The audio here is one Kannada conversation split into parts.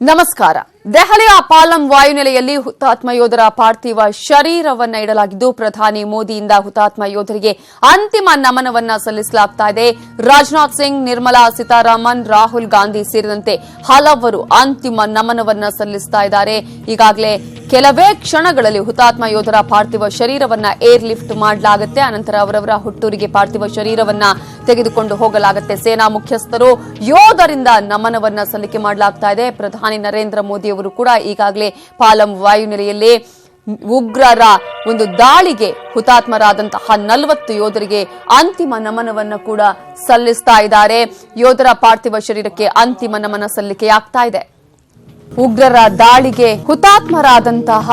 ನಮಸ್ಕಾರ. ದೆಹಲಿಯ ಪಾಲಂ ವಾಯುನೆಲೆಯಲ್ಲಿ ಹುತಾತ್ಮ ಯೋಧರ ಪಾರ್ಥಿವ ಶರೀರವನ್ನು ಇಡಲಾಗಿದ್ದು ಪ್ರಧಾನಿ ಮೋದಿಯಿಂದ ಹುತಾತ್ಮ ಯೋಧರಿಗೆ ಅಂತಿಮ ನಮನವನ್ನ ಸಲ್ಲಿಸಲಾಗ್ತಾ ಇದೆ. ರಾಜನಾಥ್ ಸಿಂಗ್, ನಿರ್ಮಲಾ ಸೀತಾರಾಮನ್, ರಾಹುಲ್ ಗಾಂಧಿ ಸೇರಿದಂತೆ ಹಲವರು ಅಂತಿಮ ನಮನವನ್ನ ಸಲ್ಲಿಸ್ತಾ ಇದ್ದಾರೆ. ಈಗಾಗಲೇ ಕೆಲವೇ ಕ್ಷಣಗಳಲ್ಲಿ ಹುತಾತ್ಮ ಯೋಧರ ಪಾರ್ಥಿವ ಶರೀರವನ್ನ ಏರ್ ಲಿಫ್ಟ್ ಮಾಡಲಾಗುತ್ತೆ. ಅನಂತರ ಅವರವರ ಹುಟ್ಟೂರಿಗೆ ಪಾರ್ಥಿವ ಶರೀರವನ್ನ ತೆಗೆದುಕೊಂಡು ಹೋಗಲಾಗುತ್ತೆ. ಸೇನಾ ಮುಖ್ಯಸ್ಥರು ಯೋಧರಿಂದ ನಮನವನ್ನ ಸಲ್ಲಿಕೆ ಮಾಡಲಾಗ್ತಾ ಇದೆ. ಪ್ರಧಾನಿ ನರೇಂದ್ರ ಮೋದಿ ಅವರು ಕೂಡ ಈಗಾಗಲೇ ಪಾಲಂ ವಾಯುನೆಲೆಯಲ್ಲಿ ಉಗ್ರರ ಒಂದು ದಾಳಿಗೆ ಹುತಾತ್ಮರಾದಂತಹ 40 ಯೋಧರಿಗೆ ಅಂತಿಮ ನಮನವನ್ನು ಕೂಡ ಸಲ್ಲಿಸ್ತಾ ಇದ್ದಾರೆ. ಯೋಧರ ಪಾರ್ಥಿವ ಶರೀರಕ್ಕೆ ಅಂತಿಮ ನಮನ ಸಲ್ಲಿಕೆಯಾಗ್ತಾ ಇದೆ. ಉಗ್ರರ ದಾಳಿಗೆ ಹುತಾತ್ಮರಾದಂತಹ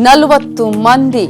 40 ಮಂದಿ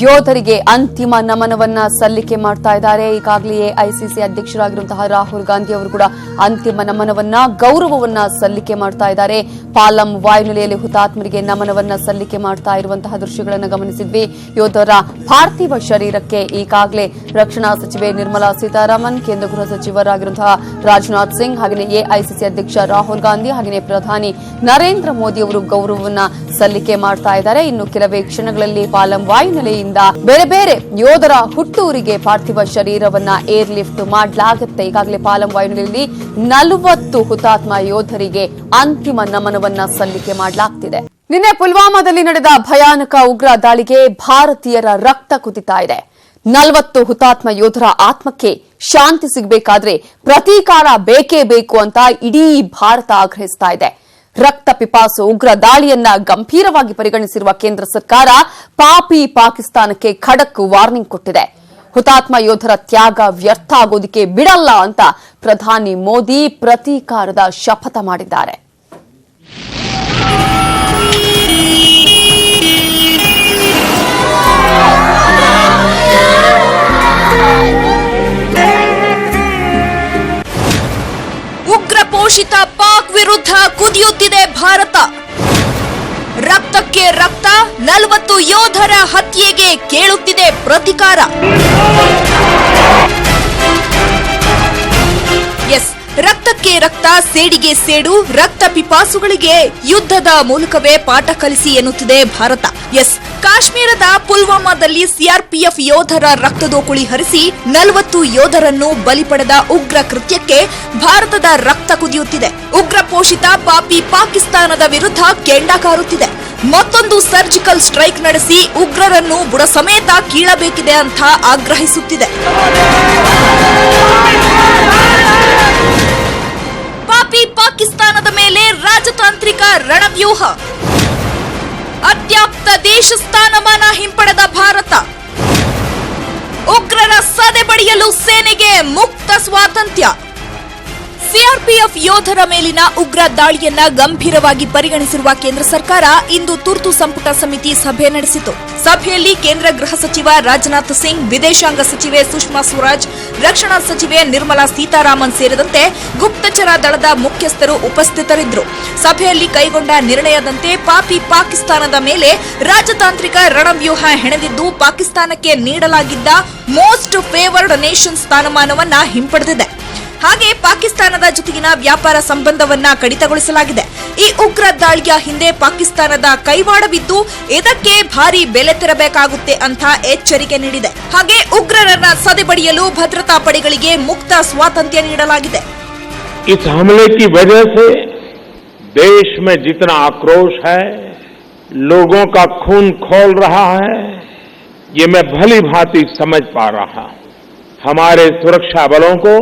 ಯೋಧರಿಗೆ ಅಂತಿಮ ನಮನವನ್ನ ಸಲ್ಲಿಕೆ ಮಾಡ್ತಾ ಇದ್ದಾರೆ. ಈಗಾಗಲೇ ಐಸಿಸಿ ಅಧ್ಯಕ್ಷರಾಗಿರುವಂತಹ ರಾಹುಲ್ ಗಾಂಧಿ ಅವರು ಕೂಡ ಅಂತಿಮ ನಮನವನ್ನ ಗೌರವವನ್ನ ಸಲ್ಲಿಕೆ ಮಾಡ್ತಾ ಇದ್ದಾರೆ. ಪಾಲಂ ವಾಯುನೆಲೆಯಲ್ಲಿ ಹುತಾತ್ಮರಿಗೆ ನಮನವನ್ನ ಸಲ್ಲಿಕೆ ಮಾಡ್ತಾ ಇರುವಂತಹ ದೃಶ್ಯಗಳನ್ನು ಗಮನಿಸಿದ್ವಿ. ಯೋಧರ ಪಾರ್ಥಿವ ಶರೀರಕ್ಕೆ ಈಗಾಗಲೇ ರಕ್ಷಣಾ ಸಚಿವೆ ನಿರ್ಮಲಾ ಸೀತಾರಾಮನ್, ಕೇಂದ್ರ ಗೃಹ ಸಚಿವರಾಗಿರುವಂತಹ ರಾಜನಾಥ್ ಸಿಂಗ್, ಹಾಗೆಯೇ ಎಐಸಿಸಿ ಅಧ್ಯಕ್ಷ ರಾಹುಲ್ ಗಾಂಧಿ, ಹಾಗೆಯೇ ಪ್ರಧಾನಿ ನರೇಂದ್ರ ಮೋದಿ ಅವರು ಗೌರವವನ್ನ ಸಲ್ಲಿಕೆ ಮಾಡ್ತಾ ಇದ್ದಾರೆ. ಇನ್ನು ಕೆಲವೇ ಕ್ಷಣಗಳಲ್ಲಿ ಪಾಲಂ ವಾಯುನೆಲೆಯಿಂದ ಬೇರೆ ಬೇರೆ ಯೋಧರ ಹುಟ್ಟೂರಿಗೆ ಪಾರ್ಥಿವ ಶರೀರವನ್ನ ಏರ್ ಲಿಫ್ಟ್ ಮಾಡಲಾಗುತ್ತೆ. ಈಗಾಗಲೇ ಪಾಲಂ ವಾಯುನೆಲೆಯಲ್ಲಿ 40 ಹುತಾತ್ಮ ಯೋಧರಿಗೆ ಅಂತಿಮ ನಮನವನ್ನ ಸಲ್ಲಿಕೆ ಮಾಡಲಾಗ್ತಿದೆ. ನಿನ್ನೆ ಪುಲ್ವಾಮಾದಲ್ಲಿ ನಡೆದ ಭಯಾನಕ ಉಗ್ರ ದಾಳಿಗೆ ಭಾರತೀಯರ ರಕ್ತ ಕುದಿತಾ ಇದೆ. 40 ಹುತಾತ್ಮ ಯೋಧರ ಆತ್ಮಕ್ಕೆ ಶಾಂತಿ ಸಿಗಬೇಕಾದ್ರೆ ಪ್ರತೀಕಾರ ಬೇಕೇ ಬೇಕು ಅಂತ ಇಡೀ ಭಾರತ ಆಗ್ರಹಿಸ್ತಾ ಇದೆ. ರಕ್ತ ಪಿಪಾಸು ಉಗ್ರ ದಾಳಿಯನ್ನ ಗಂಭೀರವಾಗಿ ಪರಿಗಣಿಸಿರುವ ಕೇಂದ್ರ ಸರ್ಕಾರ ಪಾಪಿ ಪಾಕಿಸ್ತಾನಕ್ಕೆ ಖಡಕ್ ವಾರ್ನಿಂಗ್ ಕೊಟ್ಟಿದೆ. ಹುತಾತ್ಮ ಯೋಧರ ತ್ಯಾಗ ವ್ಯರ್ಥ ಆಗೋದಕ್ಕೆ ಬಿಡಲ್ಲ ಅಂತ ಪ್ರಧಾನಿ ಮೋದಿ ಪ್ರತೀಕಾರದ ಶಪಥ ಮಾಡಿದ್ದಾರೆ. ಉಗ್ರ ಪೋಷಿತ ಪಾಕ್ ವಿರುದ್ಧ ಕುದಿಯುತ್ತಿದೆ ಭಾರತ. ರಕ್ತಕ್ಕೆ ರಕ್ತ, 40 ಯೋಧರ ಹತ್ಯೆಗೆ ಕೇಳುತ್ತಿದೆ ಪ್ರತೀಕಾರ. ರಕ್ತಕ್ಕೆ ರಕ್ತ, ಸೇಡಿಗೆ ಸೇಡು, ರಕ್ತ ಪಿಪಾಸುಗಳಿಗೆ ಯುದ್ಧದ ಮೂಲಕವೇ ಪಾಠ ಕಲಿಸಿ ಎನ್ನುತ್ತಿದೆ ಭಾರತ. ಕಾಶ್ಮೀರದ ಪುಲ್ವಾಮಾದಲ್ಲಿ ಸಿಆರ್ಪಿಎಫ್ ಯೋಧರ ರಕ್ತದೋಕುಳಿ ಹರಿಸಿ 40 ಯೋಧರನ್ನು ಬಲಿ ಪಡೆದ ಉಗ್ರ ಕೃತ್ಯಕ್ಕೆ ಭಾರತದ ರಕ್ತ ಕುದಿಯುತ್ತಿದೆ. ಉಗ್ರ ಪೋಷಿತ ಪಾಪಿ ಪಾಕಿಸ್ತಾನದ ವಿರುದ್ಧ ಕೆಂಡ ಕಾರುತ್ತಿದೆ. ಮತ್ತೊಂದು ಸರ್ಜಿಕಲ್ ಸ್ಟ್ರೈಕ್ ನಡೆಸಿ ಉಗ್ರರನ್ನು ಬುಡ ಸಮೇತ ಕೀಳಬೇಕಿದೆ ಅಂತ ಆಗ್ರಹಿಸುತ್ತಿದೆ. ಪಾಪಿ ಪಾಕಿಸ್ತಾನದ ಮೇಲೆ ರಾಜತಾಂತ್ರಿಕ ರಣವ್ಯೂಹ. ಅತ್ಯಾಪ್ತ ದೇಶ ಸ್ಥಾನಮಾನ ಹಿಂಪಡೆದ ಭಾರತ. ಉಗ್ರರ ಸದೆ ಬಡಿಯಲು ಸೇನೆಗೆ ಮುಕ್ತ ಸ್ವಾತಂತ್ರ್ಯ. ಸಿಆರ್ಪಿಎಫ್ ಯೋಧರ ಮೇಲಿನ ಉಗ್ರ ದಾಳಿಯನ್ನ ಗಂಭೀರವಾಗಿ ಪರಿಗಣಿಸಿರುವ ಕೇಂದ್ರ ಸರ್ಕಾರ ಇಂದು ತುರ್ತು ಸಂಪುಟ ಸಮಿತಿ ಸಭೆ ನಡೆಸಿತು. ಸಭೆಯಲ್ಲಿ ಕೇಂದ್ರ ಗೃಹ ಸಚಿವ ರಾಜನಾಥ್ ಸಿಂಗ್, ವಿದೇಶಾಂಗ ಸಚಿವೆ ಸುಷ್ಮಾ ಸ್ವರಾಜ್, ರಕ್ಷಣಾ ಸಚಿವೆ ನಿರ್ಮಲಾ ಸೀತಾರಾಮನ್ ಸೇರಿದಂತೆ ಗುಪ್ತಚರ ದಳದ ಮುಖ್ಯಸ್ಥರು ಉಪಸ್ಥಿತರಿದ್ದರು. ಸಭೆಯಲ್ಲಿ ಕೈಗೊಂಡ ನಿರ್ಣಯದಂತೆ ಪಾಪಿ ಪಾಕಿಸ್ತಾನದ ಮೇಲೆ ರಾಜತಾಂತ್ರಿಕ ರಣವ್ಯೂಹ ಹೆಣೆದಿದ್ದು ಪಾಕಿಸ್ತಾನಕ್ಕೆ ನೀಡಲಾಗಿದ್ದ ಮೋಸ್ಟ್ ಫೇವರ್ಡ್ ನೇಷನ್ ಸ್ಥಾನಮಾನವನ್ನ ಹಿಂಪಡೆದಿದೆ. ಹಾಗೆ ಪಾಕಿಸ್ತಾನದ ಜೊತೆಗಿನ ವ್ಯಾಪಾರ ಸಂಬಂಧವನ್ನ ಕಡಿತಗೊಳಿಸಲಾಗಿದೆ. ಈ ಉಗ್ರ ದಾಳಿಯ ಹಿಂದೆ ಪಾಕಿಸ್ತಾನದ ಕೈವಾಡವಿದ್ದು ಇದಕ್ಕೆ ಭಾರಿ ಬೆಲೆ ತೆರಬೇಕಾಗುತ್ತೆ ಅಂತ ಎಚ್ಚರಿಕೆ ನೀಡಿದೆ. ಹಾಗೆ ಉಗ್ರರನ್ನ ಸದೆಬಡಿಯಲು ಭದ್ರತಾ ಪಡೆಗಳಿಗೆ ಮುಕ್ತ ಸ್ವಾತಂತ್ರ್ಯ ನೀಡಲಾಗಿದೆ. इस हमले की वजह से देश में जितना आक्रोश है, लोगों का खून खौल रहा है, ये मैं भली भांति समझ पा रहा हूं. हमारे सुरक्षा बलों को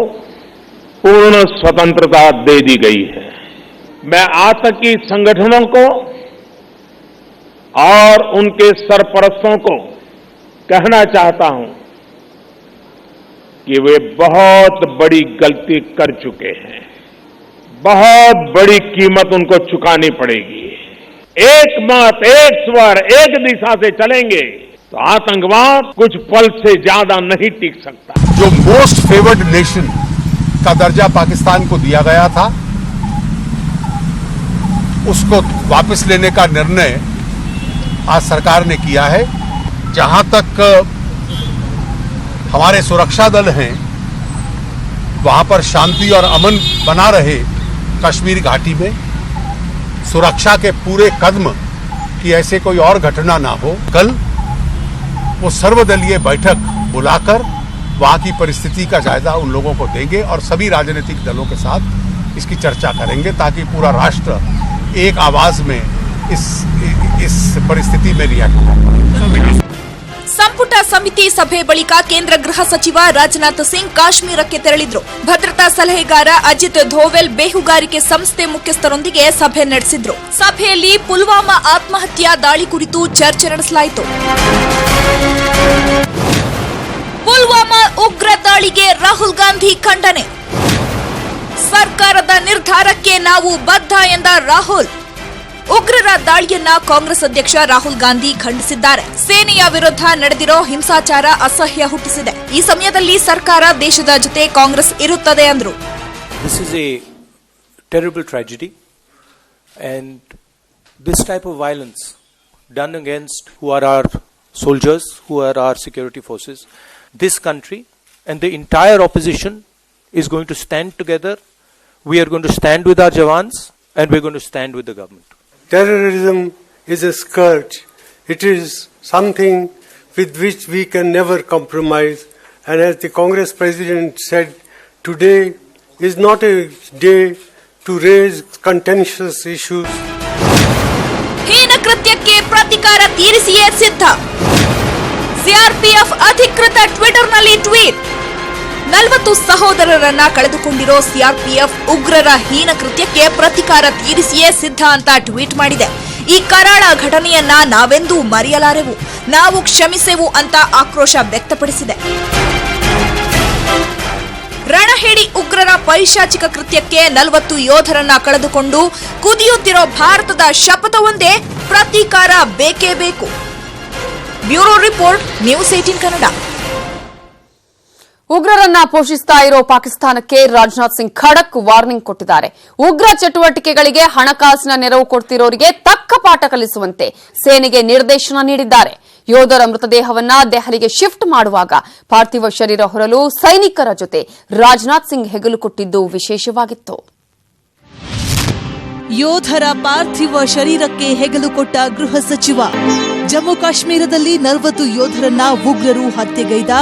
पूर्ण स्वतंत्रता दे दी गई है. मैं आतंकी संगठनों को और उनके सरपरस्तों को कहना चाहता हूं कि वे बहुत बड़ी गलती कर चुके हैं. बहुत बड़ी कीमत उनको चुकानी पड़ेगी. एक मत, एक स्वर, एक दिशा से चलेंगे तो आतंकवाद कुछ पल से ज्यादा नहीं टिक सकता. जो मोस्ट फेवर्ड नेशन का दर्जा पाकिस्तान को दिया गया था, उसको वापस लेने का निर्णय आज सरकार ने किया है. जहां तक हमारे सुरक्षा दल हैं, वहां पर शांति और अमन बना रहे कश्मीर घाटी में, सुरक्षा के पूरे कदम कि ऐसे कोई और घटना ना हो, कल वो सर्वदलीय बैठक बुलाकर वहां की परिस्थिति का जायजा उन लोगों को देंगे और सभी राजनीतिक दलों के साथ इसकी चर्चा करेंगे ताकि पूरा राष्ट्र एक आवाज में इस परिस्थिति में रिएक्ट कर पाए। ಸಂಪುಟ ಸಮಿತಿ ಸಭೆ ಬಳಿಕ ಕೇಂದ್ರ ಗೃಹ ಸಚಿವ ರಾಜನಾಥ್ ಸಿಂಗ್ ಕಾಶ್ಮೀರಕ್ಕೆ ತೆರಳಿದ್ರು. ಭದ್ರತಾ ಸಲಹೆಗಾರ ಅಜಿತ್ ಧೋವೆಲ್ ಬೇಹುಗಾರಿಕೆ ಸಂಸ್ಥೆ ಮುಖ್ಯಸ್ಥರೊಂದಿಗೆ ಸಭೆ ನಡೆಸಿದ್ರು. ಸಭೆಯಲ್ಲಿ ಪುಲ್ವಾಮಾ ಆತ್ಮಹತ್ಯಾ ದಾಳಿ ಕುರಿತು ಚರ್ಚೆ ನಡೆಸಲಾಯಿತು. ಪುಲ್ವಾಮಾ ಉಗ್ರ ದಾಳಿಗೆ ರಾಹುಲ್ ಗಾಂಧಿ ಖಂಡನೆ. ಸರ್ಕಾರದ ನಿರ್ಧಾರಕ್ಕೆ ನಾವು ಬದ್ಧ ಎಂದ ರಾಹುಲ್. ಉಗ್ರರ ದಾಳಿಯನ್ನ ಕಾಂಗ್ರೆಸ್ ಅಧ್ಯಕ್ಷ ರಾಹುಲ್ ಗಾಂಧಿ ಖಂಡಿಸಿದ್ದಾರೆ. ಸೇನೆಯ ವಿರುದ್ಧ ನಡೆದಿರೋ ಹಿಂಸಾಚಾರ ಅಸಹ್ಯ ಹುಟ್ಟಿಸಿದೆ. ಈ ಸಮಯದಲ್ಲಿ ಸರ್ಕಾರ ದೇಶದ ಜೊತೆ ಕಾಂಗ್ರೆಸ್ ಇರುತ್ತದೆ ಎಂದರು. This is a terrible tragedy, and this type of violence done against who are our soldiers, who are our security forces, this country and the entire opposition is going to stand together. We are going to stand with our jawans and we're going to stand with the government. Terrorism is a scourge. It is something with which we can never compromise. And as the Congress President said, today is not a day to raise contentious issues. ಹೀನ ಕೃತ್ಯಕ್ಕೆ ಪ್ರತಿಕಾರ ತೀರಿಸಿಯೇ ಸಿದ್ಧ. ಸಿಆರ್ಪಿಎಫ್ ಅಧಿಕೃತ ಟ್ವಿಟರ್ನಲ್ಲಿ ಟ್ವೀಟ್. 40 ಸಹೋದರರನ್ನ ಕಳೆದುಕೊಂಡಿರೋ ಸಿಆರ್ಪಿಎಫ್ ಉಗ್ರರ ಹೀನ ಕೃತ್ಯಕ್ಕೆ ಪ್ರತಿಕಾರ ತೀರಿಸಿಯೇ ಸಿದ್ಧ ಅಂತ ಟ್ವೀಟ್ ಮಾಡಿದೆ. ಈ ಕರಾಳ ಘಟನೆಯನ್ನ ನಾವೆಂದೂ ಮರೆಯಲಾರೆವು, ನಾವು ಕ್ಷಮಿಸೆವು ಅಂತ ಆಕ್ರೋಶ ವ್ಯಕ್ತಪಡಿಸಿದೆ. ರಣಹೇಡಿ ಉಗ್ರರ ಪೈಶಾಚಿಕ ಕೃತ್ಯಕ್ಕೆ 40 ಯೋಧರನ್ನ ಕಳೆದುಕೊಂಡು ಕುದಿಯುತ್ತಿರೋ ಭಾರತದ ಶಪಥವೊಂದೇ ಪ್ರತೀಕಾರ ಬೇಕೇ ಬೇಕು. Bureau report, news 18 Kannada. ಉಗ್ರರನ್ನ ಪೋಷಿಸ್ತಾ ಇರೋ ಪಾಕಿಸ್ತಾನಕ್ಕೆ ರಾಜನಾಥ್ ಸಿಂಗ್ ಖಡಕ್ ವಾರ್ನಿಂಗ್ ಕೊಟ್ಟಿದ್ದಾರೆ. ಉಗ್ರ ಚಟುವಟಿಕೆಗಳಿಗೆ ಹಣಕಾಸಿನ ನೆರವು ಕೊಡ್ತಿರೋರಿಗೆ ತಕ್ಕ ಪಾಠ ಕಲಿಸುವಂತೆ ಸೇನೆಗೆ ನಿರ್ದೇಶನ ನೀಡಿದ್ದಾರೆ. ಯೋಧರ ಮೃತದೇಹವನ್ನ ದೆಹಲಿಗೆ ಶಿಫ್ಟ್ ಮಾಡುವಾಗ ಪಾರ್ಥಿವ ಶರೀರ ಹೊರಲು ಸೈನಿಕರ ಜೊತೆ ರಾಜನಾಥ್ ಸಿಂಗ್ ಹೆಗಲು ಕೊಟ್ಟಿದ್ದು ವಿಶೇಷವಾಗಿತ್ತು. ಯೋಧರ ಪಾರ್ಥಿವ ಶರೀರಕ್ಕೆ ಹೆಗಲು ಕೊಟ್ಟ ಗೃಹ ಸಚಿವ. ಜಮ್ಮು ಕಾಶ್ಮೀರದಲ್ಲಿ 40 ಯೋಧರನ್ನ ಉಗ್ರರು ಹತ್ಯೆಗೈದ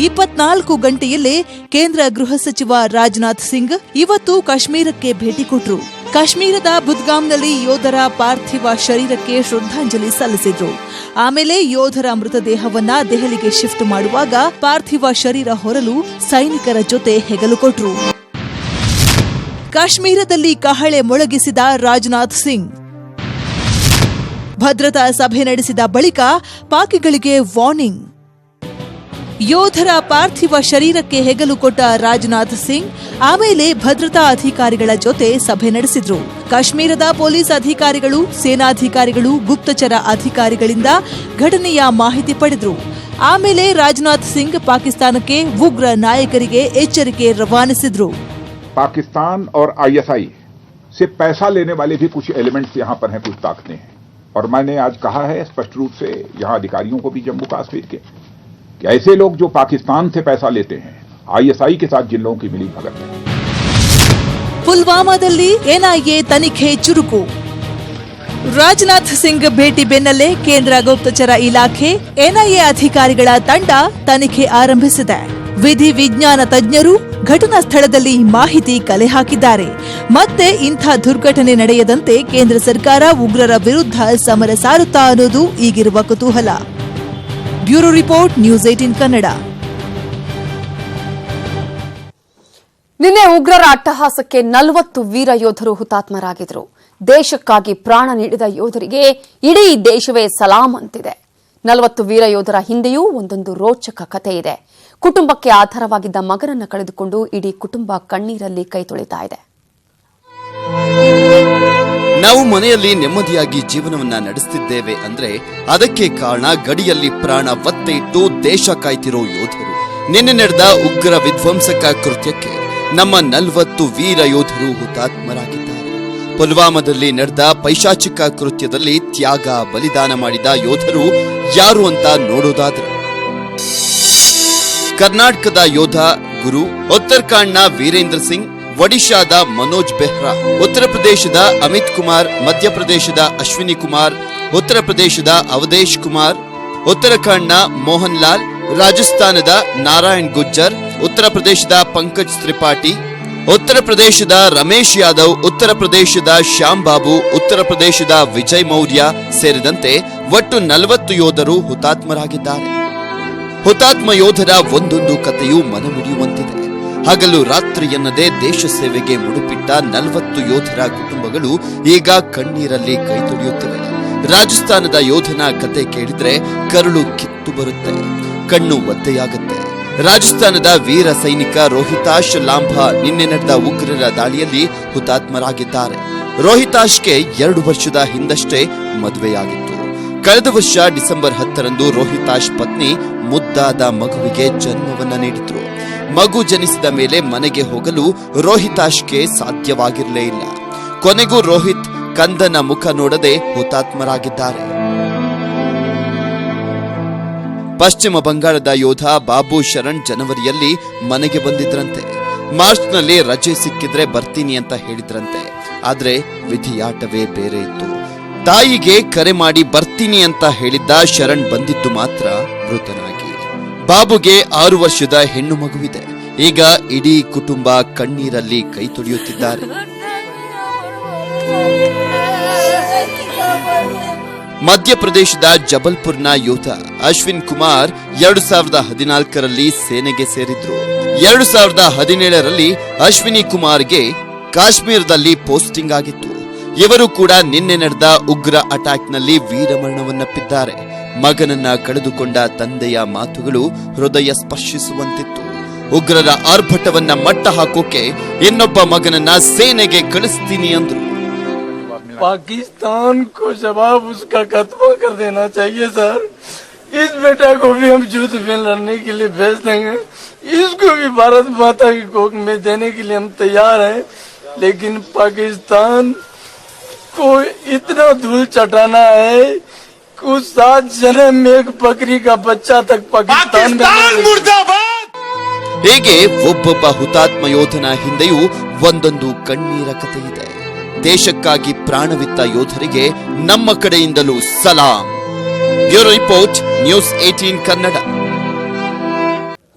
24 ಗಂಟೆಯಲ್ಲೇ ಕೇಂದ್ರ ಗೃಹ ಸಚಿವ ರಾಜನಾಥ್ ಸಿಂಗ್ ಇವತ್ತು ಕಾಶ್ಮೀರಕ್ಕೆ ಭೇಟಿ ಕೊಟ್ಟರು. ಕಾಶ್ಮೀರದ ಬುದ್ಗಾಮ್ನಲ್ಲಿ ಯೋಧರ ಪಾರ್ಥಿವ ಶರೀರಕ್ಕೆ ಶ್ರದ್ಧಾಂಜಲಿ ಸಲ್ಲಿಸಿದ್ರು. ಆಮೇಲೆ ಯೋಧರ ಮೃತದೇಹವನ್ನ ದೆಹಲಿಗೆ ಶಿಫ್ಟ್ ಮಾಡುವಾಗ ಪಾರ್ಥಿವ ಶರೀರ ಹೊರಲು ಸೈನಿಕರ ಜೊತೆ ಹೆಗಲು ಕೊಟ್ಟರು. ಕಾಶ್ಮೀರದಲ್ಲಿ ಕಹಳೆ ಮೊಳಗಿಸಿದ ರಾಜನಾಥ್ ಸಿಂಗ್. ಭದ್ರತಾ ಸಭೆ ನಡೆಸಿದ ಬಳಿಕ ಪಾಕಿಗಳಿಗೆ ವಾರ್ನಿಂಗ್. ಯೋಧರ ಪಾರ್ಥಿವ ಶರೀರಕ್ಕೆ ಹೆಗಲು ಕೊಟ್ಟ ರಾಜನಾಥ್ ಸಿಂಗ್ ಆಮೇಲೆ ಭದ್ರತಾ ಅಧಿಕಾರಿಗಳ ಜೊತೆ ಸಭೆ ನಡೆಸಿದ್ರು. ಕಾಶ್ಮೀರದ ಪೊಲೀಸ್ ಅಧಿಕಾರಿಗಳು, ಸೇನಾಧಿಕಾರಿಗಳು, ಗುಪ್ತಚರ ಅಧಿಕಾರಿಗಳಿಂದ ಘಟನೆಯ ಮಾಹಿತಿ ಪಡೆದ್ರು. ಆಮೇಲೆ ರಾಜನಾಥ್ ಸಿಂಗ್ ಪಾಕಿಸ್ತಾನಕ್ಕೆ ಉಗ್ರ ನಾಯಕರಿಗೆ ಎಚ್ಚರಿಕೆ ರವಾನಿಸಿದ್ರು. पाकिस्तान और आईएसआई से पैसा लेने वाले भी कुछ एलिमेंट्स यहां पर हैं, कुछ ताकतें हैं। और मैंने आज कहा है स्पष्ट रूप से यहां अधिकारियों को भी जम्मू कश्मीर के कि ऐसे लोग जो पाकिस्तान से पैसा लेते हैं, आईएसआई के साथ जिन लोगों की मिली भगत है. ಪುಲ್ವಾಮಾದಲ್ಲಿ ಎನ್ಐಎ ತನಿಖೆ ಚುರುಕು. ರಾಜನಾಥ್ ಸಿಂಗ್ ಭೇಟಿ ಬೆನ್ನಲ್ಲೇ ಕೇಂದ್ರ ಗುಪ್ತಚರ ಇಲಾಖೆ, ಎನ್ಐಎ ಅಧಿಕಾರಿಗಳ ತಂಡ ತನಿಖೆ ಆರಂಭಿಸಿದೆ. ವಿಧಿ ವಿಜ್ಞಾನ ತಜ್ಞರು ಘಟನಾ ಸ್ಥಳದಲ್ಲಿ ಮಾಹಿತಿ ಕಲೆ ಹಾಕಿದ್ದಾರೆ. ಮತ್ತೆ ಇಂಥ ದುರ್ಘಟನೆ ನಡೆಯದಂತೆ ಕೇಂದ್ರ ಸರ್ಕಾರ ಉಗ್ರರ ವಿರುದ್ಧ ಸಮರ ಸಾರುತ್ತಾ ಅನ್ನೋದು ಈಗಿರುವ ಕುತೂಹಲ. Bureau report, news 18 Kannada. ನಿನ್ನೆ ಉಗ್ರರ ಅಟ್ಟಹಾಸಕ್ಕೆ 40 ವೀರ ಯೋಧರು ಹುತಾತ್ಮರಾಗಿದ್ರು. ದೇಶಕ್ಕಾಗಿ ಪ್ರಾಣ ನೀಡಿದ ಯೋಧರಿಗೆ ಇಡೀ ದೇಶವೇ ಸಲಾಂ ಅಂತಿದೆ. 40 ವೀರ ಯೋಧರ ಹಿಂದೆಯೂ ಒಂದೊಂದು ರೋಚಕ ಕಥೆ ಇದೆ. ಕುಟುಂಬಕ್ಕೆ ಆಧಾರವಾಗಿದ್ದ ಮಗನನ್ನ ಕಳೆದುಕೊಂಡು ಇಡೀ ಕುಟುಂಬ ಕಣ್ಣೀರಲ್ಲಿ ಕೈ ತೊಳಿತಾ ಇದೆ. ನಾವು ಮನೆಯಲ್ಲಿ ನೆಮ್ಮದಿಯಾಗಿ ಜೀವನವನ್ನ ನಡೆಸುತ್ತಿದ್ದೇವೆ ಅಂದ್ರೆ ಅದಕ್ಕೆ ಕಾರಣ ಗಡಿಯಲ್ಲಿ ಪ್ರಾಣ ಒತ್ತೆ ಇಟ್ಟು ದೇಶ ಕಾಯ್ತಿರೋ ಯೋಧರು. ನಿನ್ನೆ ನಡೆದ ಉಗ್ರ ವಿಧ್ವಂಸಕ ಕೃತ್ಯಕ್ಕೆ ನಮ್ಮ 40 ವೀರ ಯೋಧರು ಹುತಾತ್ಮರಾಗಿದ್ದಾರೆ. ಪುಲ್ವಾಮಾದಲ್ಲಿ ನಡೆದ ಪೈಶಾಚಿಕ ಕೃತ್ಯದಲ್ಲಿ ತ್ಯಾಗ ಬಲಿದಾನ ಮಾಡಿದ ಯೋಧರು ಯಾರು ಅಂತ ನೋಡೋದಾದ್ರೆ, ಕರ್ನಾಟಕದ ಯೋಧ ಗುರು, ಉತ್ತರಾಖಂಡ್ನ ವೀರೇಂದ್ರ ಸಿಂಗ್, ಒಡಿಶಾದ ಮನೋಜ್ ಬೆಹ್ರಾ, ಉತ್ತರ ಪ್ರದೇಶದ ಅಮಿತ್ ಕುಮಾರ್, ಮಧ್ಯಪ್ರದೇಶದ ಅಶ್ವಿನಿ ಕುಮಾರ್, ಉತ್ತರ ಪ್ರದೇಶದ ಅವಧೇಶ್ ಕುಮಾರ್, ಉತ್ತರಾಖಂಡ್ನ ಮೋಹನ್ ಲಾಲ್, ರಾಜಸ್ಥಾನದ ನಾರಾಯಣ್ ಗುಜ್ಜರ್, ಉತ್ತರ ಪ್ರದೇಶದ ಪಂಕಜ್ ತ್ರಿಪಾಠಿ, ಉತ್ತರ ಪ್ರದೇಶದ ರಮೇಶ್ ಯಾದವ್, ಉತ್ತರ ಪ್ರದೇಶದ ಶ್ಯಾಮ್ ಬಾಬು, ಉತ್ತರ ಪ್ರದೇಶದ ವಿಜಯ್ ಮೌರ್ಯ ಸೇರಿದಂತೆ ಒಟ್ಟು 40 ಯೋಧರು ಹುತಾತ್ಮರಾಗಿದ್ದಾರೆ. ಹುತಾತ್ಮ ಯೋಧರ ಒಂದೊಂದು ಕಥೆಯೂ ಮನಮಿಡಿಯುವಂತಿದೆ. ಹಗಲು ರಾತ್ರಿ ಎನ್ನದೆ ದೇಶ ಸೇವೆಗೆ ಮುಡುಪಿಟ್ಟ 40 ಯೋಧರ ಕುಟುಂಬಗಳು ಈಗ ಕಣ್ಣೀರಲ್ಲಿ ಕೈ ತೊಳೆಯುತ್ತಿವೆ. ರಾಜಸ್ಥಾನದ ಯೋಧನ ಕತೆ ಕೇಳಿದ್ರೆ ಕರುಳು ಕಿತ್ತು ಬರುತ್ತೆ, ಕಣ್ಣು ಒದ್ದೆಯಾಗುತ್ತೆ. ರಾಜಸ್ಥಾನದ ವೀರ ಸೈನಿಕ ರೋಹಿತಾಶ್ ಲಾಂಭಾ ನಿನ್ನೆ ನಡೆದ ಉಗ್ರರ ದಾಳಿಯಲ್ಲಿ ಹುತಾತ್ಮರಾಗಿದ್ದಾರೆ. ರೋಹಿತಾಶ್ಗೆ 2 ವರ್ಷದ ಹಿಂದಷ್ಟೇ ಮದುವೆಯಾಗಿತ್ತು. ಕಳೆದ ವರ್ಷ ಡಿಸೆಂಬರ್ 10ರಂದು ರೋಹಿತಾಶ್ ಪತ್ನಿ ಮುದ್ದಾದ ಮಗುವಿಗೆ ಜನ್ಮವನ್ನ ನೀಡಿದ್ರು. ಮಗು ಜನಿಸಿದ ಮೇಲೆ ಮನೆಗೆ ಹೋಗಲು ರೋಹಿತಾಶ್ಗೆ ಸಾಧ್ಯವಾಗಿರಲೇ ಇಲ್ಲ. ಕೊನೆಗೂ ರೋಹಿತ್ ಕಂದನ ಮುಖ ನೋಡದೆ ಹುತಾತ್ಮರಾಗಿದ್ದಾರೆ. ಪಶ್ಚಿಮ ಬಂಗಾಳದ ಯೋಧ ಬಾಬು ಶರಣ್ ಜನವರಿಯಲ್ಲಿ ಮನೆಗೆ ಬಂದಿದ್ರಂತೆ. ಮಾರ್ಚ್ನಲ್ಲಿ ರಜೆ ಸಿಕ್ಕಿದ್ರೆ ಬರ್ತೀನಿ ಅಂತ ಹೇಳಿದ್ರಂತೆ. ಆದ್ರೆ ವಿಧಿಯಾಟವೇ ಬೇರೆ ಇತ್ತು. ತಾಯಿಗೆ ಕರೆ ಮಾಡಿ ಬರ್ತೀನಿ ಅಂತ ಹೇಳಿದ್ದ ಶರಣ್ ಬಂದಿದ್ದು ಮಾತ್ರ ಮೃತನಾಗಿ. ಬಾಬುಗೆ 6 ವರ್ಷದ ಹೆಣ್ಣು ಮಗುವಿದೆ. ಈಗ ಇಡೀ ಕುಟುಂಬ ಕಣ್ಣೀರಲ್ಲಿ ಕೈ ತೊಳೆಯುತ್ತಿದ್ದಾರೆ. ಮಧ್ಯಪ್ರದೇಶದ ಜಬಲ್ಪುರ್ನ ಯೋಧ ಅಶ್ವಿನ್ ಕುಮಾರ್ 2014ರಲ್ಲಿ ಸೇನೆಗೆ ಸೇರಿದ್ರು. 2017ರಲ್ಲಿ ಅಶ್ವಿನಿ ಕುಮಾರ್ಗೆ ಕಾಶ್ಮೀರದಲ್ಲಿ ಪೋಸ್ಟಿಂಗ್ ಆಗಿತ್ತು. ಇವರು ಕೂಡ ನಿನ್ನೆ ನಡೆದ ಉಗ್ರ ಅಟ್ಯಾಕ್ನಲ್ಲಿ ವೀರಮರಣವನ್ನಪ್ಪಿದ್ದಾರೆ. ಮಗನನ್ನ ಕಳೆದುಕೊಂಡ ತಂದೆಯ ಮಾತುಗಳು ಹೃದಯ ಸ್ಪರ್ಶಿಸುವಂತಿತ್ತು. ಉಗ್ರರ ಆರ್ಭಟವನ್ನ ಮಟ್ಟ ಹಾಕೋಕೆ ಇನ್ನೊಬ್ಬ ಮಗನನ್ನ ಸೇನೆಗೆ ಕಳಿಸ್ತೀನಿ ಅಂದ್ರು. पाकिस्तान को जवाब उसका खत्म कर देना चाहिए सर. इस बेटा को भी हम युद्ध में लड़ने के लिए भेज देंगे. इसको भी भारत माता की कोख में देने के लिए हम तैयार हैं. लेकिन पाकिस्तान को इतना धूल चटाना है कि 7 जन्म में एक बकरी का बच्चा तक पाकिस्तान में. ಹೇಗೆ ಒಬ್ಬೊಬ್ಬ ಹುತಾತ್ಮ ಯೋಧನ ಹಿಂದೆಯೂ ಒಂದೊಂದು ಕಣ್ಣೀರ ಕಥೆ ಇದೆ. ದೇಶಕ್ಕಾಗಿ ಪ್ರಾಣವಿತ್ತ ಯೋಧರಿಗೆ ನಮ್ಮ ಕಡೆಯಿಂದಲೂ ಸಲಾಂ. Bureau report, news 18 Kannada.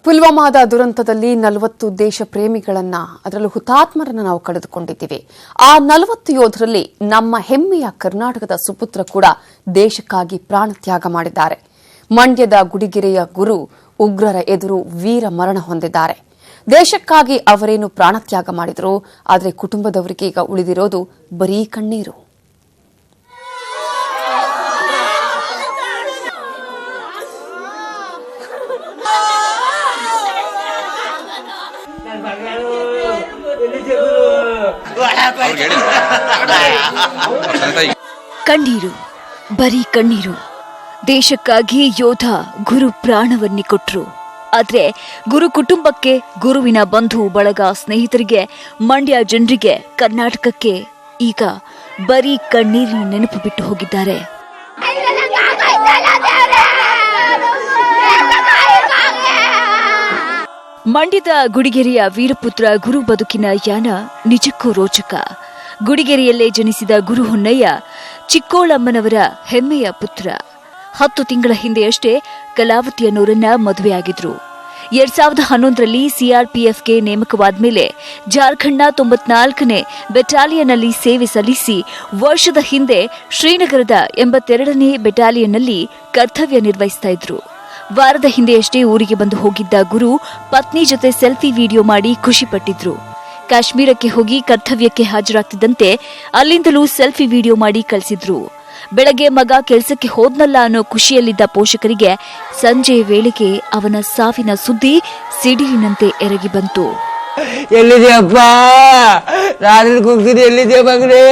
ಪುಲ್ವಾಮಾದ ದುರಂತದಲ್ಲಿ 40 ದೇಶ ಪ್ರೇಮಿಗಳನ್ನ, ಅದರಲ್ಲೂ ಹುತಾತ್ಮರನ್ನ ನಾವು ಕಳೆದುಕೊಂಡಿದ್ದೀವಿ. ಆ 40 ಯೋಧರಲ್ಲಿ ನಮ್ಮ ಹೆಮ್ಮೆಯ ಕರ್ನಾಟಕದ ಸುಪುತ್ರ ಕೂಡ ದೇಶಕ್ಕಾಗಿ ಪ್ರಾಣ ತ್ಯಾಗ ಮಾಡಿದ್ದಾರೆ. ಮಂಡ್ಯದ ಗುಡಿಗೆರೆಯ ಗುರು ಉಗ್ರರ ಎದುರು ವೀರ ಮರಣ ಹೊಂದಿದ್ದಾರೆ. ದೇಶಕ್ಕಾಗಿ ಅವರೇನು ಪ್ರಾಣತ್ಯಾಗ ಮಾಡಿದ್ರು, ಆದರೆ ಕುಟುಂಬದವರಿಗೆ ಈಗ ಉಳಿದಿರೋದು ಬರೀ ಕಣ್ಣೀರು. ಕಣ್ಣೀರು, ಬರೀ ಕಣ್ಣೀರು. ದೇಶಕ್ಕಾಗಿ ಯೋಧ ಗುರು ಪ್ರಾಣವನ್ನಿ ಕೊಟ್ರು. ಆದ್ರೆ ಗುರು ಕುಟುಂಬಕ್ಕೆ, ಗುರುವಿನ ಬಂಧು ಬಳಗ, ಸ್ನೇಹಿತರಿಗೆ, ಮಂಡ್ಯ ಜನರಿಗೆ, ಕರ್ನಾಟಕಕ್ಕೆ ಈಗ ಬರೀ ಕಣ್ಣೀರಿನ ನೆನಪು ಬಿಟ್ಟು ಹೋಗಿದ್ದಾರೆ. ಮಂಡ್ಯದ ಗುಡಿಗೆರೆಯ ವೀರಪುತ್ರ ಗುರು ಬದುಕಿನ ಯಾನ ನಿಜಕ್ಕೂ ರೋಚಕ. ಗುಡಿಗೆರೆಯಲ್ಲೇ ಜನಿಸಿದ ಗುರು ಹೊನ್ನಯ್ಯ ಚಿಕ್ಕೋಳಮ್ಮನವರ ಹೆಮ್ಮೆಯ ಪುತ್ರ. 10 ತಿಂಗಳ ಹಿಂದೆಯಷ್ಟೇ ಕಲಾವತಿ ಅನ್ನೋರನ್ನ ಮದುವೆಯಾಗಿದ್ರು. 2011ರಲ್ಲಿ ಸಿಆರ್ಪಿಎಫ್ಗೆ ನೇಮಕವಾದ ಮೇಲೆ ಜಾರ್ಖಂಡ್ನ 94ನೇ ಬೆಟಾಲಿಯನ್ನಲ್ಲಿ ಸೇವೆ ಸಲ್ಲಿಸಿ ವರ್ಷದ ಹಿಂದೆ ಶ್ರೀನಗರದ 82ನೇ ಬೆಟಾಲಿಯನ್ನಲ್ಲಿ ಕರ್ತವ್ಯ ನಿರ್ವಹಿಸ್ತಾ ಇದ್ರು. ವಾರದ ಹಿಂದೆಯಷ್ಟೇ ಊರಿಗೆ ಬಂದು ಹೋಗಿದ್ದ ಗುರು ಪತ್ನಿ ಜೊತೆ ಸೆಲ್ಫಿ ವಿಡಿಯೋ ಮಾಡಿ ಖುಷಿಪಟ್ಟಿದ್ರು. ಕಾಶ್ಮೀರಕ್ಕೆ ಹೋಗಿ ಕರ್ತವ್ಯಕ್ಕೆ ಹಾಜರಾಗ್ತಿದ್ದಂತೆ ಅಲ್ಲಿಂದಲೂ ಸೆಲ್ಫಿ ವಿಡಿಯೋ ಮಾಡಿ ಕಳಿಸಿದ್ರು. ಬೆಳಗ್ಗೆ ಮಗ ಕೆಲಸಕ್ಕೆ ಹೋದ್ನಲ್ಲ ಅನ್ನೋ ಖುಷಿಯಲ್ಲಿದ್ದ ಪೋಷಕರಿಗೆ ಸಂಜೆಯ ವೇಳೆಗೆ ಅವನ ಸಾವಿನ ಸುದ್ದಿ ಸಿಡಿಲಿನಂತೆ ಎರಗಿ ಬಂತು. ಎಲ್ಲಿದೆಯಪ್ಪ? ರಾತ್ರಿ ಕೂಗ್ತಿದ್ದೆ, ಎಲ್ಲಿದೆಯ ಮಗನೇ?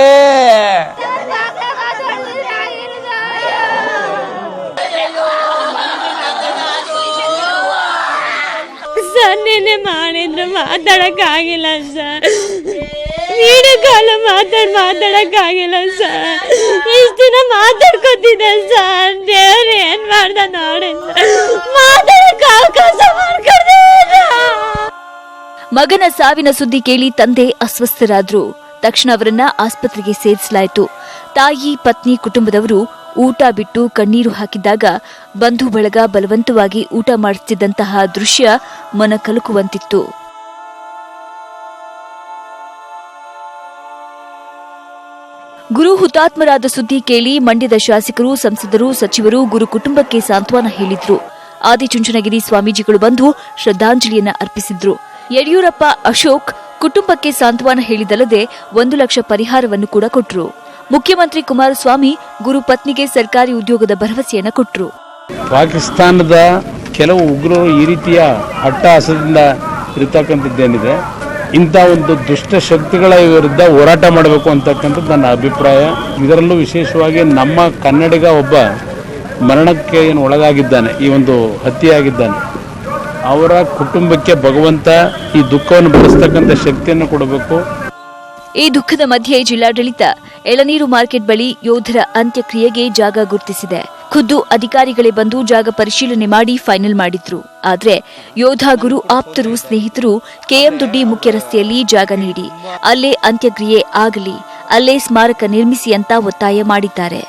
ಸರ್ ನೆನೆ ಮಾಡಿದ್ರು ಮಾತಾಡಕ್ಕಾಗಿಲ್ಲ ಸರ್. ವಿಡಿಯೋ ಕಾಲ್ ಮಾತಾಡಕ್ಕಾಗಿಲ್ಲ ಸರ್. ಇಷ್ಟು ದಿನ ಮಾತಾಡ್ಕೊತಿದ್ದೆ ಸರ್. ದೇವ್ರು ಏನ್ ಮಾಡ್ದ ನೋಡಿ ಸರ್. ಮಾತಾಡಕ್ ಅವಕಾಶ ಮಾಡ್ಕೊಡ್ದೆ. ಮಗನ ಸಾವಿನ ಸುದ್ದಿ ಕೇಳಿ ತಂದೆ ಅಸ್ವಸ್ಥರಾದ್ರು. ತಕ್ಷಣ ಅವರನ್ನ ಆಸ್ಪತ್ರೆಗೆ ಸೇರಿಸಲಾಯಿತು. ತಾಯಿ, ಪತ್ನಿ, ಕುಟುಂಬದವರು ಊಟ ಬಿಟ್ಟು ಕಣ್ಣೀರು ಹಾಕಿದ್ದಾಗ ಬಂಧು ಬಳಗ ಬಲವಂತವಾಗಿ ಊಟ ಮಾಡಿಸುತ್ತಿದ್ದಂತಹ ದೃಶ್ಯ ಮನ ಕಲಕುವಂತಿತ್ತು. ಗುರು ಹುತಾತ್ಮರಾದ ಸುದ್ದಿ ಕೇಳಿ ಮಂಡ್ಯದ ಶಾಸಕರು, ಸಂಸದರು, ಸಚಿವರು ಗುರು ಕುಟುಂಬಕ್ಕೆ ಸಾಂತ್ವನ ಹೇಳಿದ್ರು. ಆದಿಚುಂಚನಗಿರಿ ಸ್ವಾಮೀಜಿಗಳು ಬಂದು ಶ್ರದ್ಧಾಂಜಲಿಯನ್ನ ಅರ್ಪಿಸಿದ್ರು. ಯಡಿಯೂರಪ್ಪ, ಅಶೋಕ್ ಕುಟುಂಬಕ್ಕೆ ಸಾಂತ್ವನ ಹೇಳಿದಲ್ಲದೆ 1 ಲಕ್ಷ ಪರಿಹಾರವನ್ನು ಕೂಡ ಕೊಟ್ಟರು. ಮುಖ್ಯಮಂತ್ರಿ ಕುಮಾರಸ್ವಾಮಿ ಗುರು ಪತ್ನಿಗೆ ಸರ್ಕಾರಿ ಉದ್ಯೋಗದ ಭರವಸೆಯನ್ನ ಕೊಟ್ಟರು. ಪಾಕಿಸ್ತಾನದ ಕೆಲವು ಉಗ್ರರು ಈ ರೀತಿಯ ಅಟ್ಟಹಾಸದಿಂದ ಇರತಕ್ಕಂಥದ್ದೇನಿದೆ, ಇಂಥ ಒಂದು ದುಷ್ಟ ಶಕ್ತಿಗಳ ವಿರುದ್ಧ ಹೋರಾಟ ಮಾಡಬೇಕು ಅಂತಕ್ಕಂಥದ್ದು ನನ್ನ ಅಭಿಪ್ರಾಯ. ಇದರಲ್ಲೂ ವಿಶೇಷವಾಗಿ ನಮ್ಮ ಕನ್ನಡಿಗ ಒಬ್ಬ ಮರಣಕ್ಕೆ ಏನು ಒಳಗಾಗಿದ್ದಾನೆ, ಈ ಒಂದು ಹತ್ಯೆಯಾಗಿದ್ದಾನೆ, ಅವರ ಕುಟುಂಬಕ್ಕೆ ಭಗವಂತ ಈ ದುಃಖವನ್ನು ಭರಿಸ್ತಕ್ಕಂಥ ಶಕ್ತಿಯನ್ನು ಕೊಡಬೇಕು. ಈ ದುಃಖದ ಮಧ್ಯೆ ಜಿಲ್ಲಾಡಳಿತ ಎಳನೀರು ಮಾರ್ಕೆಟ್ ಬಳಿ ಯೋಧರ ಅಂತ್ಯಕ್ರಿಯೆಗೆ ಜಾಗ ಗುರುತಿಸಿದೆ. ಖುದ್ದು ಅಧಿಕಾರಿಗಳೇ ಬಂದು ಜಾಗ ಪರಿಶೀಲನೆ ಮಾಡಿ ಫೈನಲ್ ಮಾಡಿದ್ರು. ಆದ್ರೆ ಯೋಧ ಗುರು ಆಪ್ತರು, ಸ್ನೇಹಿತರು ಕೆಎಂ ದೊಡ್ಡಿ ಮುಖ್ಯ ರಸ್ತೆಯಲ್ಲಿ ಜಾಗ ನೀಡಿ ಅಲ್ಲೇ ಅಂತ್ಯಕ್ರಿಯೆ ಆಗಲಿ, ಅಲ್ಲೇ ಸ್ಮಾರಕ ನಿರ್ಮಿಸಿ ಅಂತ ಒತ್ತಾಯ ಮಾಡಿದ್ದಾರೆ.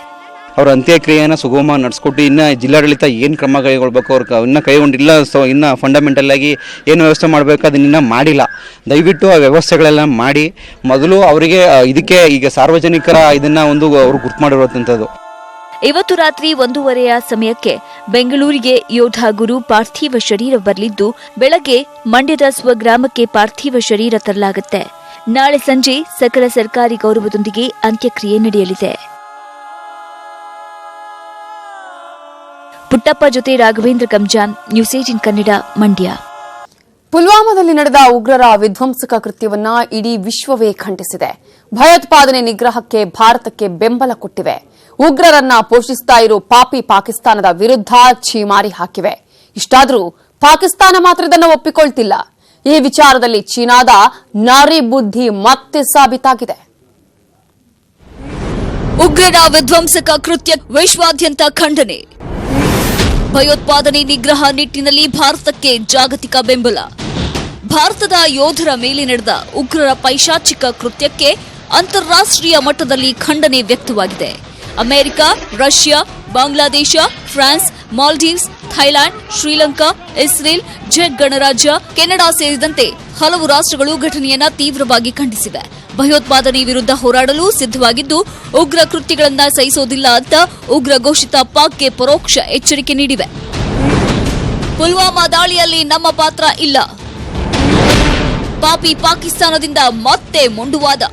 ಅವರ ಅಂತ್ಯಕ್ರಿಯೆಯನ್ನು ಸುಗಮ ನಡೆಸ್ಕೊಟ್ಟು ಇನ್ನು ಜಿಲ್ಲಾಡಳಿತ ಏನು ಕ್ರಮ ಕೈಗೊಳ್ಬೇಕು, ಅವ್ರಿಗೆ ಇನ್ನೂ ಕೈಗೊಂಡಿಲ್ಲ. ಸೊ ಇನ್ನು ಫಂಡಮೆಂಟಲ್ ಆಗಿ ಏನು ವ್ಯವಸ್ಥೆ ಮಾಡಬೇಕು ಅದನ್ನ ಮಾಡಿಲ್ಲ. ದಯವಿಟ್ಟು ಆ ವ್ಯವಸ್ಥೆಗಳೆಲ್ಲ ಮಾಡಿ ಮೊದಲು ಅವರಿಗೆ ಇದಕ್ಕೆ ಈಗ ಸಾರ್ವಜನಿಕರ ಇದನ್ನ ಒಂದು ಅವರು ಗುರ್ತು ಮಾಡಿರುವಂಥದ್ದು. ಇವತ್ತು ರಾತ್ರಿ 1:30 ಸಮಯಕ್ಕೆ ಬೆಂಗಳೂರಿಗೆ ಯೋಧ ಗುರು ಪಾರ್ಥಿವ ಶರೀರ ಬರಲಿದ್ದು, ಬೆಳಗ್ಗೆ ಮಂಡ್ಯದ ಸ್ವಗ್ರಾಮಕ್ಕೆ ಪಾರ್ಥಿವ ಶರೀರ ತರಲಾಗುತ್ತೆ. ನಾಳೆ ಸಂಜೆ ಸಕಲ ಸರ್ಕಾರಿ ಗೌರವದೊಂದಿಗೆ ಅಂತ್ಯಕ್ರಿಯೆ ನಡೆಯಲಿದೆ. ಪುಟ್ಟಪ್ಪ ಜೊತೆ ರಾಘವೇಂದ್ರ ಕಂಜಾನ್, ನ್ಯೂಸ್ 18 ಕನ್ನಡ, ಮಂಡ್ಯ. ಪುಲ್ವಾಮಾದಲ್ಲಿ ನಡೆದ ಉಗ್ರರ ವಿಧ್ವಂಸಕ ಕೃತ್ಯವನ್ನ ಇಡೀ ವಿಶ್ವವೇ ಖಂಡಿಸಿದೆ. ಭಯೋತ್ಪಾದನೆ ನಿಗ್ರಹಕ್ಕೆ ಭಾರತಕ್ಕೆ ಬೆಂಬಲ ಕೊಟ್ಟಿವೆ. ಉಗ್ರರನ್ನ ಪೋಷಿಸ್ತಾ ಇರೋ ಪಾಪಿ ಪಾಕಿಸ್ತಾನದ ವಿರುದ್ಧ ಛೀಮಾರಿ ಹಾಕಿವೆ. ಇಷ್ಟಾದರೂ ಪಾಕಿಸ್ತಾನ ಮಾತ್ರ ಇದನ್ನು ಒಪ್ಪಿಕೊಳ್ತಿಲ್ಲ. ಈ ವಿಚಾರದಲ್ಲಿ ಚೀನಾದ ನಾರಿ ಬುದ್ಧಿ ಮತ್ತೆ ಸಾಬೀತಾಗಿದೆ. ಉಗ್ರರ ವಿಧ್ವಂಸಕ ಕೃತ್ಯ ವಿಶ್ವಾದ್ಯಂತ ಖಂಡನೆ. ಭಯೋತ್ಪಾದನೆ ನಿಗ್ರಹ ನಿಟ್ಟಿನಲ್ಲಿ ಭಾರತಕ್ಕೆ ಜಾಗತಿಕ ಬೆಂಬಲ. ಭಾರತದ ಯೋಧರ ಮೇಲೆ ನಡೆದ ಉಗ್ರರ ಪೈಶಾಚಿಕ ಕೃತ್ಯಕ್ಕೆ ಅಂತಾರಾಷ್ಟ್ರೀಯ ಮಟ್ಟದಲ್ಲಿ ಖಂಡನೆ ವ್ಯಕ್ತವಾಗಿದೆ. America, Russia, Bangladesh, France, Maldives, Thailand, Sri Lanka, Israel, ಚೆಕ್ ಗಣರಾಜ್ಯ, ಕೆನಡಾ ಸೇರಿದಂತೆ ಹಲವು ರಾಷ್ಟ್ರಗಳು ಘಟನೆಯನ್ನ ತೀವ್ರವಾಗಿ ಖಂಡಿಸಿವೆ. ಭಯೋತ್ಪಾದನೆ ವಿರುದ್ಧ ಹೋರಾಡಲು ಸಿದ್ದವಾಗಿದ್ದು ಉಗ್ರ ಕೃತ್ಯಗಳನ್ನು ಸಹಿಸೋದಿಲ್ಲ ಅಂತ ಉಗ್ರ ಘೋಷಿತ ಪಾಕ್ಗೆ ಪರೋಕ್ಷ ಎಚ್ಚರಿಕೆ ನೀಡಿವೆ. ಪುಲ್ವಾಮಾ ದಾಳಿಯಲ್ಲಿ ನಮ್ಮ ಪಾತ್ರ ಇಲ್ಲ. ಪಾಪಿ ಪಾಕಿಸ್ತಾನದಿಂದ ಮತ್ತೆ ಮೊಂಡುವಾದ.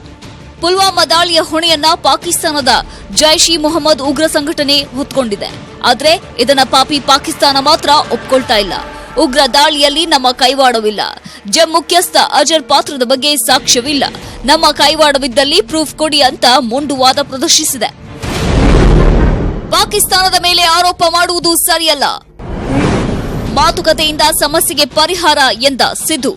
ಪುಲ್ವಾಮಾ ದಾಳಿಯ ಹೊಣೆಯನ್ನ ಪಾಕಿಸ್ತಾನದ ಜೈಷ್ ಇ ಮೊಹಮ್ಮದ್ ಉಗ್ರ ಸಂಘಟನೆ ಹೊತ್ಕೊಂಡಿದೆ. ಆದ್ರೆ ಇದನ್ನ ಪಾಪಿ ಪಾಕಿಸ್ತಾನ ಮಾತ್ರ ಒಪ್ಕೊಳ್ತಾ ಇಲ್ಲ. ಉಗ್ರ ದಾಳಿಯಲ್ಲಿ ನಮ್ಮ ಕೈವಾಡವಿಲ್ಲ. ಜಮ್ ಮುಖ್ಯಸ್ಥ ಅಜರ್ ಪಾತ್ರದ ಬಗ್ಗೆ ಸಾಕ್ಷ್ಯವಿಲ್ಲ. ನಮ್ಮ ಕೈವಾಡವಿದ್ದಲ್ಲಿ ಪ್ರೂಫ್ ಕೊಡಿ ಅಂತ ಮೊಂಡುವಾದ ಪ್ರದರ್ಶಿಸಿದೆ. ಪಾಕಿಸ್ತಾನದ ಮೇಲೆ ಆರೋಪ ಮಾಡುವುದು ಸರಿಯಲ್ಲ. ಮಾತುಕತೆಯಿಂದ ಸಮಸ್ಯೆಗೆ ಪರಿಹಾರ ಎಂದ ಸಿಧು.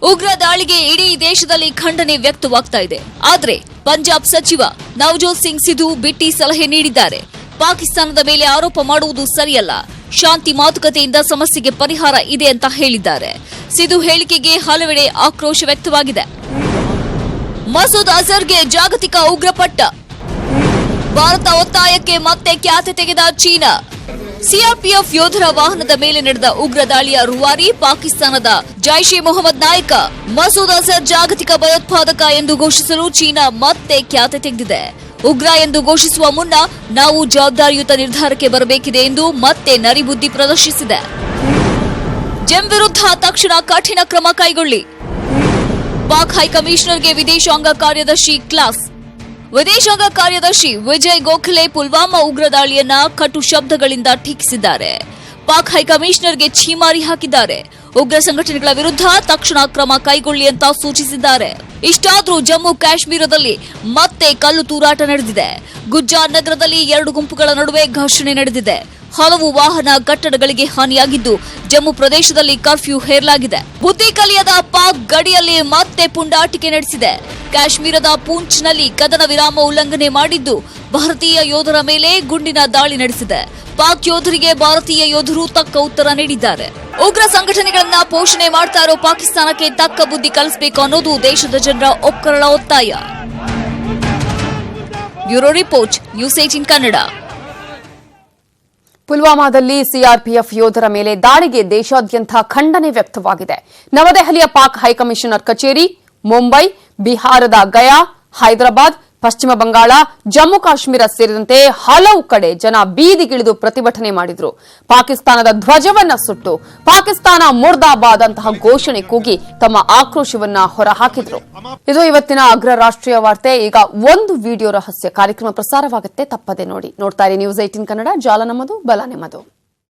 ಉಗ್ರ ದಾಳಿಗೆ ಇಡೀ ದೇಶದಲ್ಲಿ ಖಂಡನೆ ವ್ಯಕ್ತವಾಗ್ತಾ ಇದೆ. ಆದ್ರೆ ಪಂಜಾಬ್ ಸಚಿವ ನವಜೋತ್ ಸಿಂಗ್ ಸಿಧು ಬಿಟ್ಟಿ ಸಲಹೆ ನೀಡಿದ್ದಾರೆ. ಪಾಕಿಸ್ತಾನದ ಮೇಲೆ ಆರೋಪ ಮಾಡುವುದು ಸರಿಯಲ್ಲ. ಶಾಂತಿ ಮಾತುಕತೆಯಿಂದ ಸಮಸ್ಯೆಗೆ ಪರಿಹಾರ ಇದೆ ಅಂತ ಹೇಳಿದ್ದಾರೆ. ಸಿಧು ಹೇಳಿಕೆಗೆ ಹಲವೆಡೆ ಆಕ್ರೋಶ ವ್ಯಕ್ತವಾಗಿದೆ. ಮಸೂದ್ ಅಜರ್ಗೆ ಜಾಗತಿಕ ಉಗ್ರ ಪಟ್ಟ. ಭಾರತ ಒತ್ತಾಯಕ್ಕೆ ಮತ್ತೆ ಖ್ಯಾತೆ ತೆಗೆದ ಚೀನಾ. ಸಿಆರ್ಪಿಎಫ್ ಯೋಧರ ವಾಹನದ ಮೇಲೆ ನಡೆದ ಉಗ್ರ ದಾಳಿಯ ರೂವಾರಿ ಪಾಕಿಸ್ತಾನದ ಜೈಷ್ ಇ ಮೊಹಮ್ಮದ್ ನಾಯಕ ಮಸೂದ್ ಅಜರ್ ಜಾಗತಿಕ ಭಯೋತ್ಪಾದಕ ಎಂದು ಘೋಷಿಸಲು ಚೀನಾ ಮತ್ತೆ ಖ್ಯಾತೆ ತೆಗೆದಿದೆ. ಉಗ್ರ ಎಂದು ಘೋಷಿಸುವ ಮುನ್ನ ನಾವು ಜವಾಬ್ದಾರಿಯುತ ನಿರ್ಧಾರಕ್ಕೆ ಬರಬೇಕಿದೆ ಎಂದು ಮತ್ತೆ ನರಿಬುದ್ಧಿ ಪ್ರದರ್ಶಿಸಿದೆ. ಜಮ್ ವಿರುದ್ಧ ತಕ್ಷಣ ಕಠಿಣ ಕ್ರಮ ಕೈಗೊಳ್ಳಿ. ಪಾಕ್ ಹೈಕಮಿಷನರ್ಗೆ ವಿದೇಶಾಂಗ ಕಾರ್ಯದರ್ಶಿ ಕ್ಲಾಸ್. ವಿದೇಶಾಂಗ ಕಾರ್ಯದರ್ಶಿ ವಿಜಯ್ ಗೋಖಲೆ ಪುಲ್ವಾಮಾ ಉಗ್ರ ದಾಳಿಯನ್ನ ಕಟು ಶಬ್ದಗಳಿಂದ ಟೀಕಿಸಿದ್ದಾರೆ. ಪಾಕ್ ಹೈಕಮಿಷನರ್ಗೆ ಛೀಮಾರಿ ಹಾಕಿದ್ದಾರೆ. ಉಗ್ರ ಸಂಘಟನೆಗಳ ವಿರುದ್ಧ ತಕ್ಷಣ ಕ್ರಮ ಕೈಗೊಳ್ಳಿ ಅಂತ ಸೂಚಿಸಿದ್ದಾರೆ. ಇಷ್ಟಾದ್ರೂ ಜಮ್ಮು ಕಾಶ್ಮೀರದಲ್ಲಿ ಮತ್ತೆ ಕಲ್ಲು ತೂರಾಟ ನಡೆದಿದೆ. ಗುಜ್ಜಾರ್ ನಗರದಲ್ಲಿ 2 ಗುಂಪುಗಳ ನಡುವೆ ಘರ್ಷಣೆ ನಡೆದಿದೆ. ಹಲವು ವಾಹನ ಕಟ್ಟಡಗಳಿಗೆ ಹಾನಿಯಾಗಿದ್ದು ಜಮ್ಮು ಪ್ರದೇಶದಲ್ಲಿ ಕರ್ಫ್ಯೂ ಹೇರಲಾಗಿದೆ. ಬುದ್ಧಿ ಕಲಿಯದ ಪಾಕ್ ಗಡಿಯಲ್ಲಿ ಮತ್ತೆ ಪುಂಡಾಟಿಕೆ ನಡೆಸಿದೆ. ಕಾಶ್ಮೀರದ ಪೂಂಚ್ನಲ್ಲಿ ಕದನ ವಿರಾಮ ಉಲ್ಲಂಘನೆ ಮಾಡಿದ್ದು ಭಾರತೀಯ ಯೋಧರ ಮೇಲೆ ಗುಂಡಿನ ದಾಳಿ ನಡೆಸಿದೆ. ಪಾಕ್ ಯೋಧರಿಗೆ ಭಾರತೀಯ ಯೋಧರು ತಕ್ಕ ಉತ್ತರ ನೀಡಿದ್ದಾರೆ. ಉಗ್ರ ಸಂಘಟನೆಗಳನ್ನ ಪೋಷಣೆ ಮಾಡ್ತಾ ಇರೋ ಪಾಕಿಸ್ತಾನಕ್ಕೆ ತಕ್ಕ ಬುದ್ಧಿ ಕಲಿಸಬೇಕು ಅನ್ನೋದು ದೇಶದ ಜನರ ಒಕ್ಕರಳ ಒತ್ತಾಯ. Bureau report, news 18 Kannada. ಪುಲ್ವಾಮಾದಲ್ಲಿ ಸಿಆರ್ಪಿಎಫ್ ಯೋಧರ ಮೇಲೆ ದಾಳಿಗೆ ದೇಶಾದ್ಯಂತ ಖಂಡನೆ ವ್ಯಕ್ತವಾಗಿದೆ. ನವದೆಹಲಿಯ ಪಾಕ್ ಹೈಕಮಿಷನರ್ ಕಚೇರಿ, ಮುಂಬೈ, ಬಿಹಾರದ ಗಯಾ, ಹೈದರಾಬಾದ್, ಪಶ್ಚಿಮ ಬಂಗಾಳ, ಜಮ್ಮು ಕಾಶ್ಮೀರ ಸೇರಿದಂತೆ ಹಲವು ಕಡೆ ಜನ ಬೀದಿಗಿಳಿದು ಪ್ರತಿಭಟನೆ ಮಾಡಿದ್ರು. ಪಾಕಿಸ್ತಾನದ ಧ್ವಜವನ್ನ ಸುಟ್ಟು ಪಾಕಿಸ್ತಾನ ಮುರ್ದಾಬಾದ್ ಅಂತಹ ಘೋಷಣೆ ಕೂಗಿ ತಮ್ಮ ಆಕ್ರೋಶವನ್ನ ಹೊರಹಾಕಿದ್ರು. ಇದು ಇವತ್ತಿನ ಅಗ್ರ ರಾಷ್ಟ್ರೀಯ ವಾರ್ತೆ. ಈಗ ಒಂದು ವಿಡಿಯೋ ರಹಸ್ಯ ಕಾರ್ಯಕ್ರಮ ಪ್ರಸಾರವಾಗುತ್ತೆ, ತಪ್ಪದೆ ನೋಡಿ. ನೋಡ್ತಾ ಇರಿ ನ್ಯೂಸ್ 18 ಕನ್ನಡ. ಜಾಲ ನಮ್ಮದು, ಬಲ ನಿಮ್ಮದು.